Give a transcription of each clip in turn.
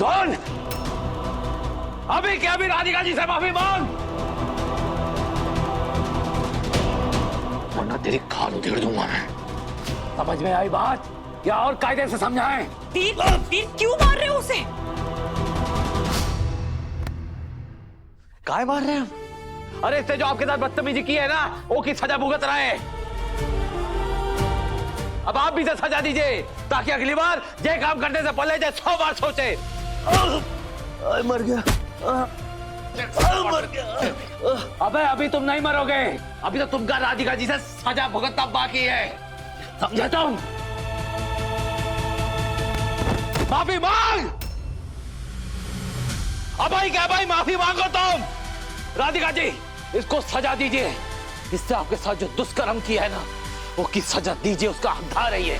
कौन? अभी क्या अभी राधिका जी से माफी मांग, वरना तेरी खाल उधेड़ दूंगा मैं। समझ में आई बात या और कायदे से समझाएं? वीर, वीर क्यों मार रहे हो उसे? काय मार रहे हैं हम? अरे इससे जो आपके साथ बदतमीजी की है ना, वो की सजा भुगत रहा है। अब आप भी इसे सजा दीजिए ताकि अगली बार ये काम करने से पहले 100 बार सोचे। मर गया, मर गया। अबे अभी तुम नहीं मरोगे, अभी तो तुमका राधिका जी से सजा भुगतना बाकी है, समझे तुम? माफी मांग। अब भाई क्या भाई, माफी मांगो तुम। राधिका जी इसको सजा दीजिए, इससे आपके साथ जो दुष्कर्म किया है ना, वो की सजा दीजिए, उसका हकदार है ये।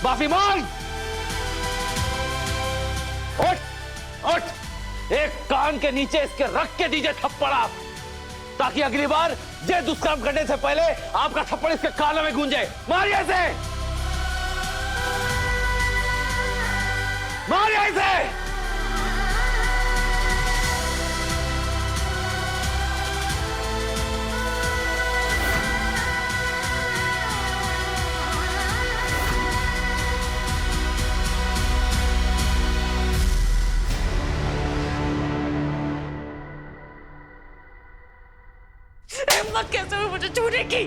माफी मांग। उठ उठ, एक कान के नीचे इसके रख के दीजिए थप्पड़ आप, ताकि अगली बार ये दुष्कर्म करने से पहले आपका थप्पड़ इसके कानों में गूंजे। मारिए इसे, मारिए इसे। हिम्मत कैसे हुई मुझे छूने की?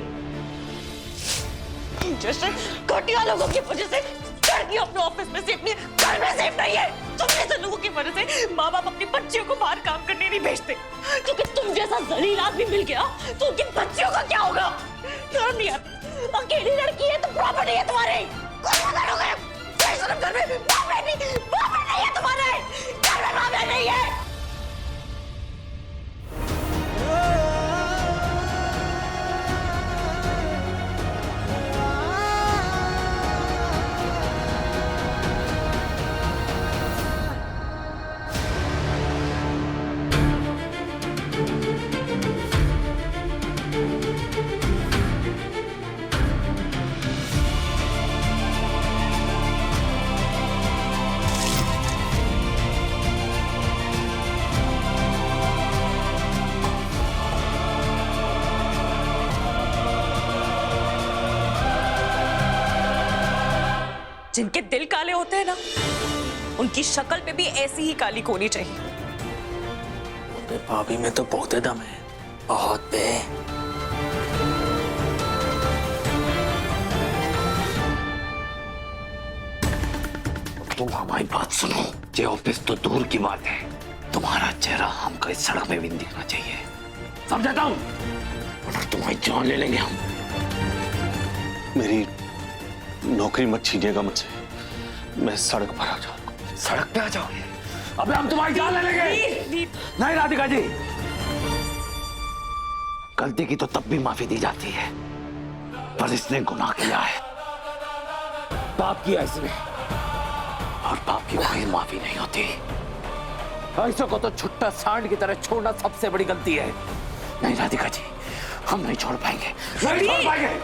जैसे घटिया लोगों की वजह से लड़की अपने ऑफिस में सेफ नहीं, घर में सेफ नहीं है। तुम जैसे लोगों की वजह से माँ बाप अपनी बच्चियों को बाहर काम करने नहीं भेजते, क्योंकि तुम जैसा जलील आदमी मिल गया तो उनकी बच्चियों का क्या होगा? शर्म नहीं आती? अकेली लड़की है तो प्रॉपर्टी है तुम्हारे, घर में बाप नहीं है तुम्हारे, घर में बाप नहीं है। जिनके दिल काले होते हैं ना, उनकी शक्ल पे भी ऐसी ही काली होनी चाहिए। भाभी में तो बहुत दम है, बहुत बे। तुम हमारी बात सुनो, ये ऑफिस तो दूर की बात है, तुम्हारा चेहरा हमको इस सड़क में भी दिखना चाहिए, समझाता हूँ, वरना तुम्हारी जान ले लेंगे हम। मेरी नौकरी मत छीनिएगा मुझसे, मैं सड़क पर आ जाऊंगा। सड़क पे आ जाओगे? अबे हम तुम्हारी जान ले लेंगे। नहीं राधिका जी, गलती की तो तब भी माफी दी जाती है, पर इसने गुनाह किया है, पाप किया इसने, और पाप की कोई माफी नहीं होती। ऐसे को तो छुट्टा सांड की तरह छोड़ना सबसे बड़ी गलती है। नहीं राधिका जी, हम नहीं छोड़ पाएंगे, नहीं छोड़ पाएंगे।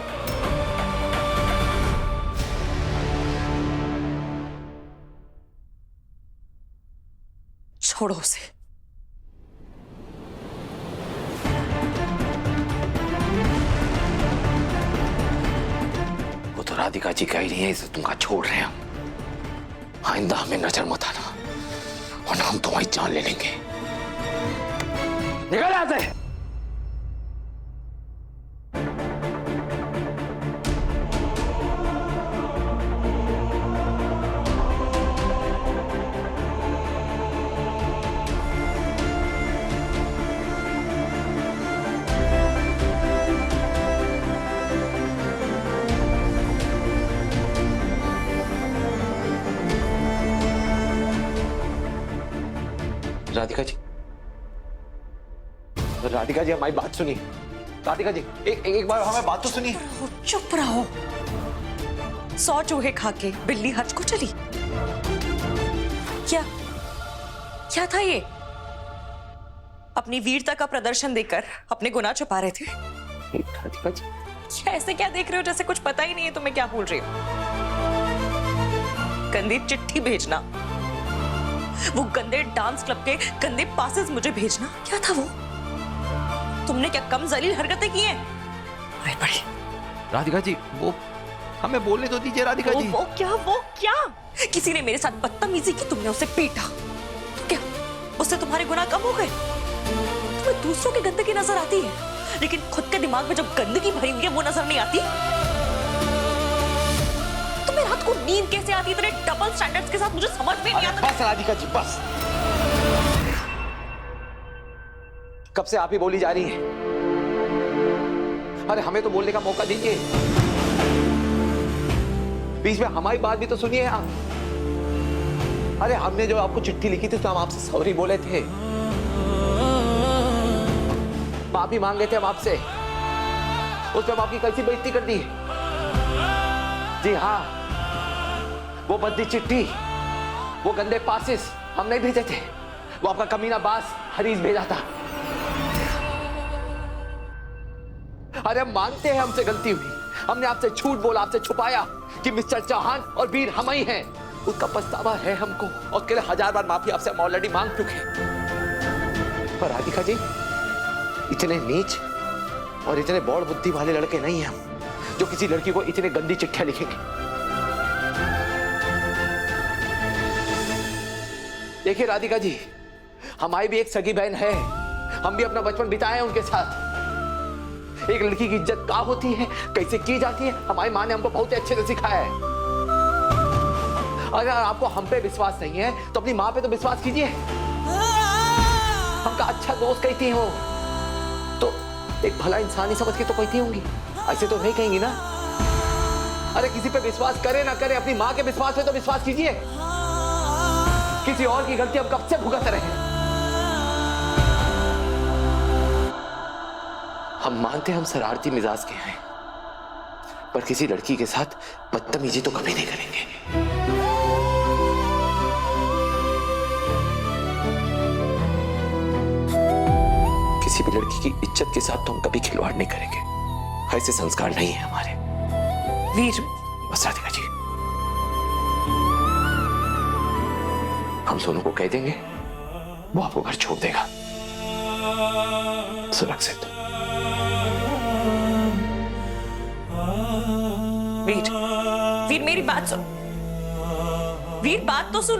छोड़ो उसे। वो तो राधिका जी का ही नहीं है, इसे तुमका छोड़ रहे हैं हम। आइंदा हमें नजर मत आना, वरना हम तुम्हारी जान ले लेंगे। निकल आते। राधिका जी, राधिका जी हमारी बात सुनिए। राधिका जी एक बार हमारी बात तो सुनिए। चुप रहो। 100 चूहे खा के बिल्ली हज को चली। क्या क्या था ये? अपनी वीरता का प्रदर्शन देकर अपने गुनाह छुपा रहे थे। राधिका जी क्या ऐसे क्या देख रहे हो जैसे कुछ पता ही नहीं है तुम्हें क्या बोल रही हो? गंदी चिट्ठी भेजना वो गंदे डांस क्लब के गंदे पासेस मुझे भेजना क्या था वो? तुमने क्या कम जलील हरकतें की हैं? अरे बड़ी राधिका जी, वो हमें बोलने तो दीजिए राधिका जी। वो क्या? किसी ने मेरे साथ बदतमीजी की, तुमने उसे पीटा, तो क्या उससे तुम्हारे गुनाह कम हो गए? तुम्हें दूसरों की गंदगी नजर आती है, लेकिन खुद के दिमाग में जब गंदगी भरी हुई है वो नजर नहीं आती? तुम्हें रात को नींद कैसे आती है इतने डबल स्टैंडर्ड्स के साथ? मुझे समझ में नहीं आता। बस राधिका जी बस। कब से आप ही बोली जा रही हैं? अरे हमें तो बोलने का मौका दीजिए, बीच में हमारी बात भी तो सुनिए आप। अरे हमने जो आपको चिट्ठी लिखी थी तो हम आपसे सॉरी बोले थे, माफी मांग रहे थे हम आपसे, उसमें हम आपकी कैसी बेइज्जती कर दी। जी हाँ, वो बद्दी चिट्ठी, वो गंदे पासेस हम नहीं भेजे थे, वो आपका कमीना बास हरीश भेजा था। अरे हम मानते हैं हमसे गलती हुई, हमने आपसे झूठ बोला, आपसे छुपाया कि मिस्टर चौहान और वीर हम ही हैं। उसका पछतावा है हमको और उसके लिए 1000 बार माफी आपसे हम ऑलरेडी मांग चुके हैं। पर राधिका जी, इतने नीच और इतने बौड़ बुद्धि वाले लड़के नहीं हैं हम, जो किसी लड़की को इतनी गंदी चिट्ठियां लिखेंगे। देखिए राधिका जी, हमारी भी एक सगी बहन है, हम भी अपना बचपन बिताए हैं उनके साथ। एक लड़की की इज्जत क्या होती है, कैसे की जाती है, हमारी माँ ने हमको बहुत अच्छे से सिखाया है। अगर आपको हम पे विश्वास नहीं है तो अपनी माँ पे तो विश्वास कीजिए। हमका अच्छा दोस्त कहती है वो, तो एक भला इंसान ही समझ के तो कहती होंगी, ऐसे तो नहीं कहेंगी ना। अरे किसी पे विश्वास करे ना करे, अपनी माँ के विश्वास पे तो विश्वास कीजिए। किसी और की गलती हम कब से भुगत रहे हैं। हम मानते हैं हम शरारती मिजाज के हैं, पर किसी लड़की के साथ बदतमीजी तो कभी नहीं करेंगे। किसी भी लड़की की इज्जत के साथ तो हम कभी खिलवाड़ नहीं करेंगे, ऐसे संस्कार नहीं है हमारे। वीर, बस राधिका जी, हम सोनू को कह देंगे, वो आपको घर छोड़ देगा, सुरक्षित। वीर, वीर मेरी बात सुन। वीर बात तो सुन।